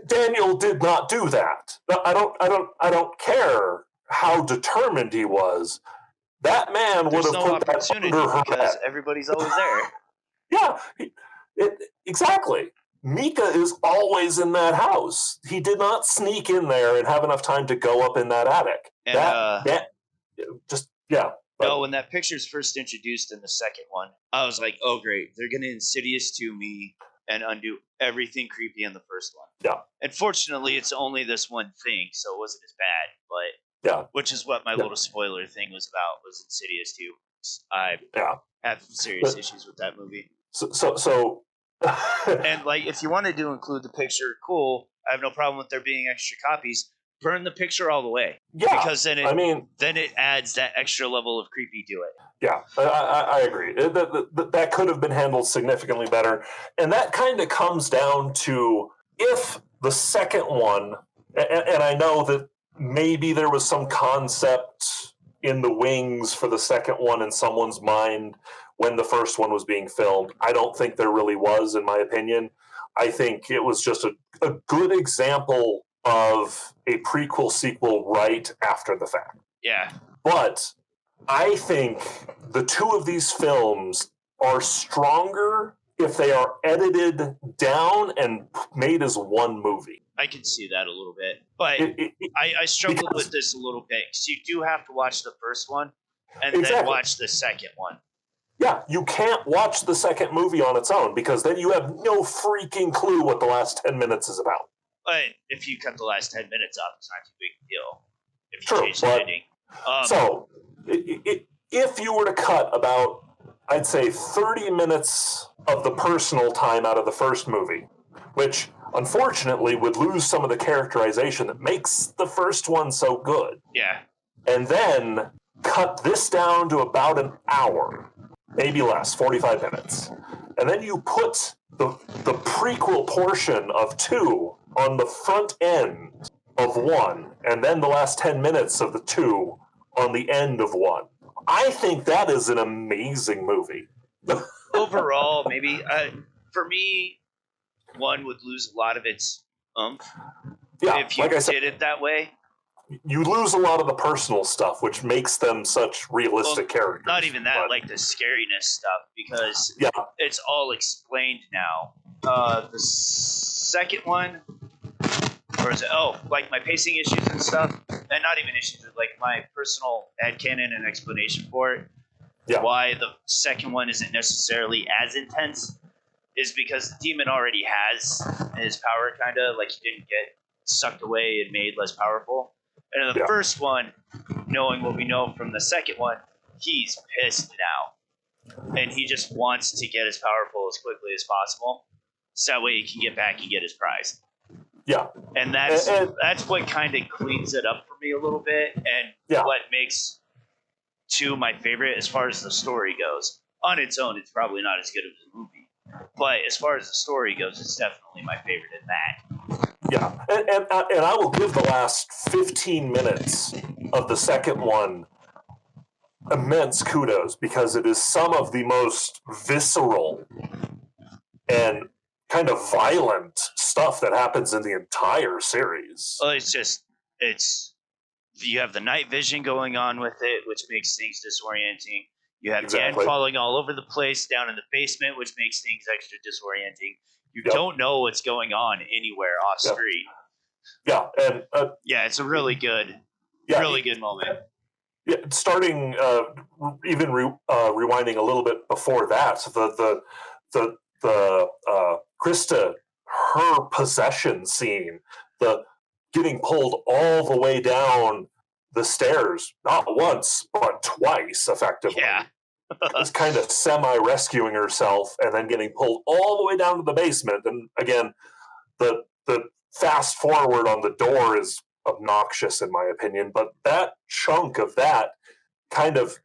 Daniel did not do that. I don't care how determined he was. That man would have put that under her because bed. Everybody's always there. Yeah, exactly. Mika is always in that house. He did not sneak in there and have enough time to go up in that attic. And No, when that picture's first introduced in the second one, I was like, oh, great. They're going to Insidious to me and undo everything creepy in the first one. Yeah. And fortunately, it's only this one thing, so it wasn't as bad. But which is what my little spoiler thing was about, was Insidious 2. I have serious issues with that movie. So and like, if you wanted to include the picture, cool. I have no problem with there being extra copies. Burn the picture all the way. Yeah, because then it adds that extra level of creepy to it. Yeah, I agree. That could have been handled significantly better. And that kind of comes down to if the second one, and I know that maybe there was some concept in the wings for the second one in someone's mind when the first one was being filmed. I don't think there really was, in my opinion. I think it was just a good example of a prequel sequel right after the fact. Yeah. But I think the two of these films are stronger if they are edited down and made as one movie. I can see that a little bit. But I struggled with this a little bit because you do have to watch the first one and then watch the second one. Yeah, you can't watch the second movie on its own because then you have no freaking clue what the last 10 minutes is about. But if you cut the last 10 minutes off, it's not too big a deal. If you change the ending. So, if you were to cut about, I'd say, 30 minutes of the personal time out of the first movie, which unfortunately would lose some of the characterization that makes the first one so good. Yeah. And then cut this down to about an hour, maybe less, 45 minutes. And then you put the prequel portion of 2 on the front end of 1, and then the last 10 minutes of the 2 on the end of 1. I think that is an amazing movie. Overall, maybe for me, 1 would lose a lot of its Yeah, if you like I said, did it that way. you lose a lot of the personal stuff, which makes them such realistic characters. Not even that, but, like the scariness stuff, because yeah, it's all explained now. The second one, or is it? Oh, like my pacing issues and stuff, and not even issues, but like my personal headcanon and explanation for it. yeah, Why the second one isn't necessarily as intense is because the demon already has his power, kind of like he didn't get sucked away and made less powerful. And in the yeah. first one, knowing what we know from the second one, he's pissed now, and he just wants to get as powerful as quickly as possible, so that way he can get back and get his prize. Yeah, And that's what kind of cleans it up for me a little bit, and what makes 2 my favorite as far as the story goes. On its own, it's probably not as good as a movie, but as far as the story goes, it's definitely my favorite in that. Yeah, and I will give the last 15 minutes of the second one immense kudos, because it is some of the most visceral and kind of violent stuff that happens in the entire series. Well, it's you have the night vision going on with it, which makes things disorienting. You have Dan falling all over the place down in the basement, which makes things extra disorienting. You don't know what's going on anywhere off screen. Yeah, and it's a really good, really good moment. Yeah, starting even rewinding a little bit before that, the Krista, her possession scene, the getting pulled all the way down the stairs, not once but twice, effectively. Yeah. It's kind of semi-rescuing herself and then getting pulled all the way down to the basement. And again, the fast forward on the door is obnoxious in my opinion, but that chunk of that kind of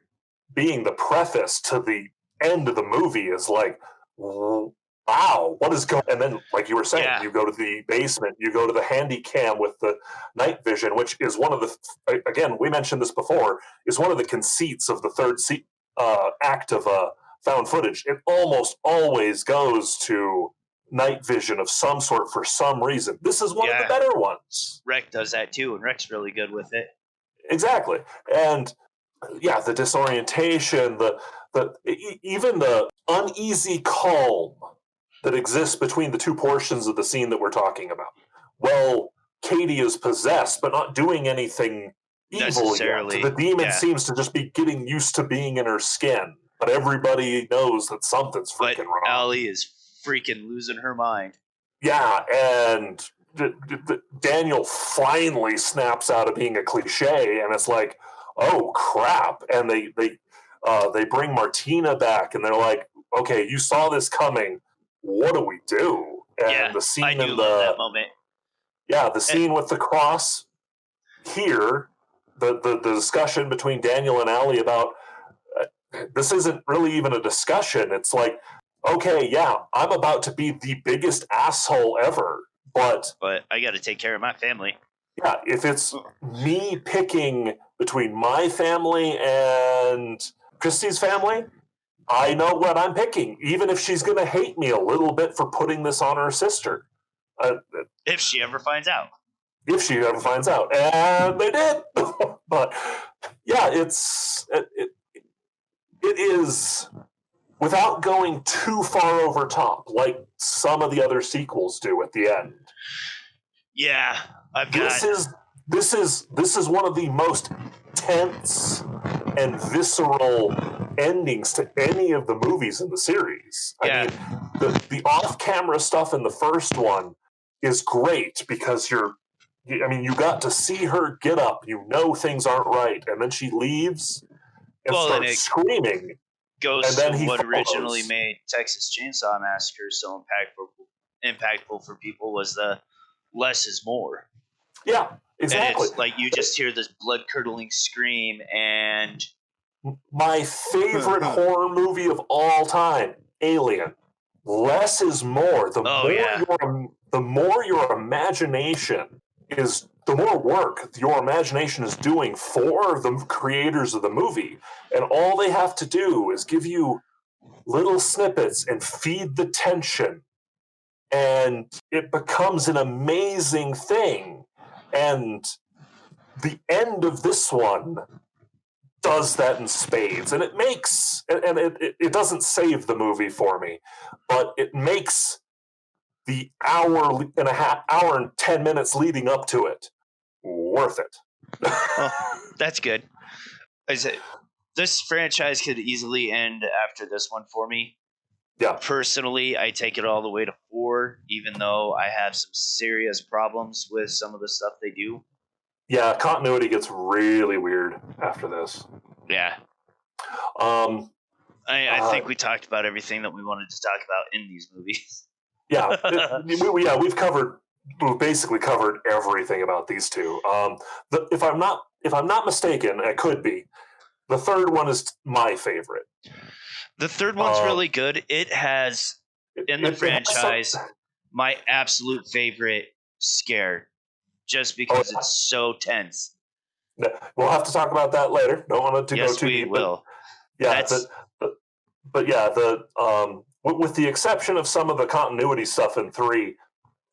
being the preface to the end of the movie is like, wow, what is going on? And then, like you were saying, you go to the basement, you go to the handy cam with the night vision, which is one of the, again, we mentioned this before, is one of the conceits of the third act of found footage. It almost always goes to night vision of some sort for some reason. This is one of the better ones. Rec does that too, and Rec's really good with it. Exactly. And the disorientation, even the uneasy calm that exists between the two portions of the scene that we're talking about. Well, Katie is possessed, but not doing anything evil yet. The demon seems to just be getting used to being in her skin, but everybody knows that something's freaking wrong. Allie is freaking losing her mind. Yeah, and Daniel finally snaps out of being a cliche, and it's like, oh crap! And they bring Martina back, and they're like, okay, you saw this coming. What do we do? And the scene I do love that moment. Yeah, the scene with the cross here, the discussion between Daniel and Allie about this isn't really even a discussion. It's like, okay, I'm about to be the biggest asshole ever, but I got to take care of my family. Yeah, if it's me picking between my family and Christy's family, I know what I'm picking, even if she's going to hate me a little bit for putting this on her sister. If she ever finds out. If she ever finds out. And they did. But, it is, without going too far over top, like some of the other sequels do at the end. Yeah, This is one of the most tense and visceral endings to any of the movies in the series. I mean, the off-camera stuff in the first one is great because you got to see her get up. You know things aren't right, and then she leaves and starts screaming. Goes to what originally made Texas Chainsaw Massacre so impactful for people was the less is more. Yeah, exactly. And it's like you just hear this blood-curdling scream, and my favorite horror movie of all time, Alien. Less is more. The more your imagination is, the more work your imagination is doing for the creators of the movie. And all they have to do is give you little snippets and feed the tension and it becomes an amazing thing. And the end of this one does that in spades, and it doesn't save the movie for me, but it makes the hour and 10 minutes leading up to it worth it. Well, that's good. I say this franchise could easily end after this one for me. Yeah. Personally, I take it all the way to 4, even though I have some serious problems with some of the stuff they do. Yeah, continuity gets really weird after this. Yeah. Um, I think we talked about everything that we wanted to talk about in these movies. Yeah, we've basically covered everything about these two. If I'm not mistaken, it could be. The third one is my favorite. The third one's really good. It has, in the franchise, my absolute favorite scare, just because it's so tense. We'll have to talk about that later. Don't want to go too deep. Yes, we will. Yeah, but yeah, with the exception of some of the continuity stuff in 3,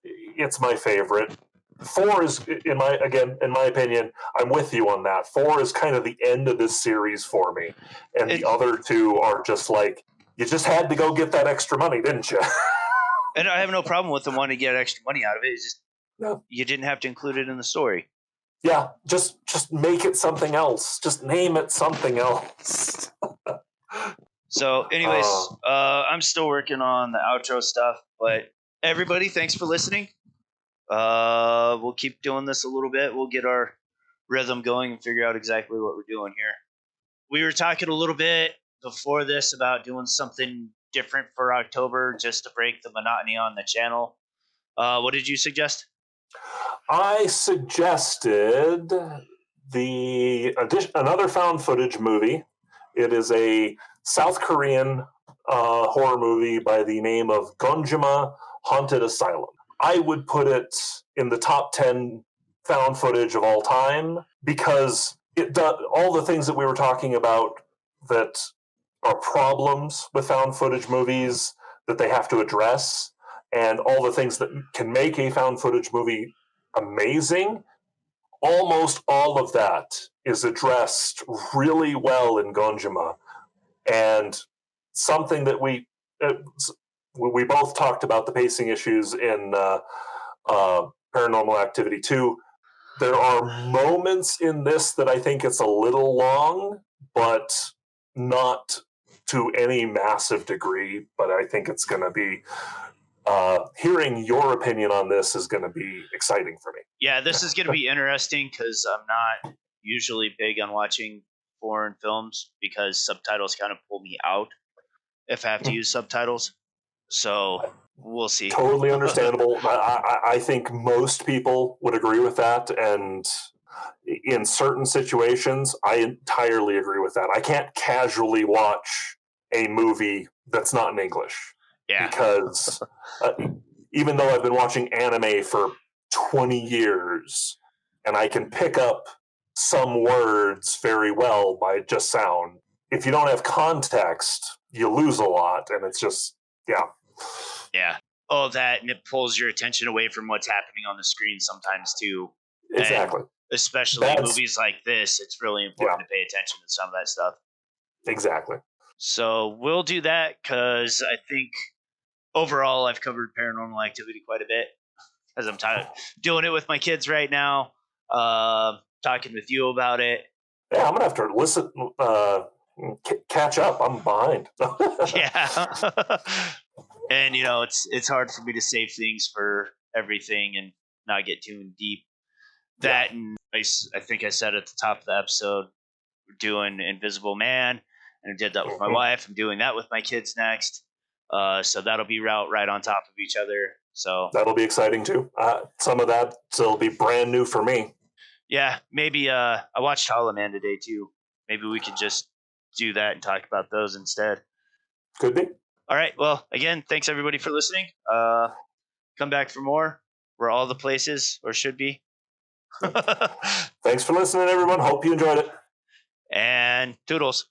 it's my favorite. 4 is, in my opinion, I'm with you on that. 4 is kind of the end of this series for me, and the other 2 are just like, you just had to go get that extra money, didn't you? And I have no problem with them wanting to get extra money out of it. It's just you didn't have to include it in the story. Yeah, just make it something else. Just name it something else. So, anyways, I'm still working on the outro stuff, but everybody, thanks for listening. We'll keep doing this a little bit. We'll get our rhythm going and figure out exactly what we're doing here. We were talking a little bit before this about doing something different for October just to break the monotony on the channel. What did you suggest? I suggested another found footage movie. It is a South Korean horror movie by the name of Gonjima Haunted Asylum. I would put it in the top 10 found footage of all time because it does all the things that we were talking about that are problems with found footage movies that they have to address, and all the things that can make a found footage movie amazing. Almost all of that is addressed really well in Gonjima, and something that we both talked about the pacing issues in Paranormal Activity 2. There are moments in this that I think it's a little long, but not to any massive degree. But I think it's going to be hearing your opinion on this is going to be exciting for me. Yeah, this is going to be interesting because I'm not usually big on watching foreign films because subtitles kind of pull me out if I have to use subtitles. So we'll see. Totally understandable. I think most people would agree with that, and in certain situations, I entirely agree with that. I can't casually watch a movie that's not in English. Yeah. Because even though I've been watching anime for 20 years, and I can pick up some words very well by just sound, if you don't have context, you lose a lot, and it's just, yeah. Yeah. Oh, that, and it pulls your attention away from what's happening on the screen sometimes, too. Exactly. And especially movies like this, it's really important to pay attention to some of that stuff. Exactly. So we'll do that because I think overall I've covered Paranormal Activity quite a bit because I'm tired doing it with my kids right now, talking with you about it. Yeah, I'm going to have to listen, catch up. I'm behind. Yeah. And, it's hard for me to save things for everything and not get too deep. That, and I think I said at the top of the episode, we're doing Invisible Man, and I did that with my wife. I'm doing that with my kids next. So that'll be right on top of each other. So that'll be exciting too. Some of that will be brand new for me. Yeah, maybe I watched Hollow Man today too. Maybe we could just do that and talk about those instead. Could be. All right. Well, again, thanks everybody for listening. Come back for more. We're all the places, or should be. Thanks for listening, everyone. Hope you enjoyed it. And toodles.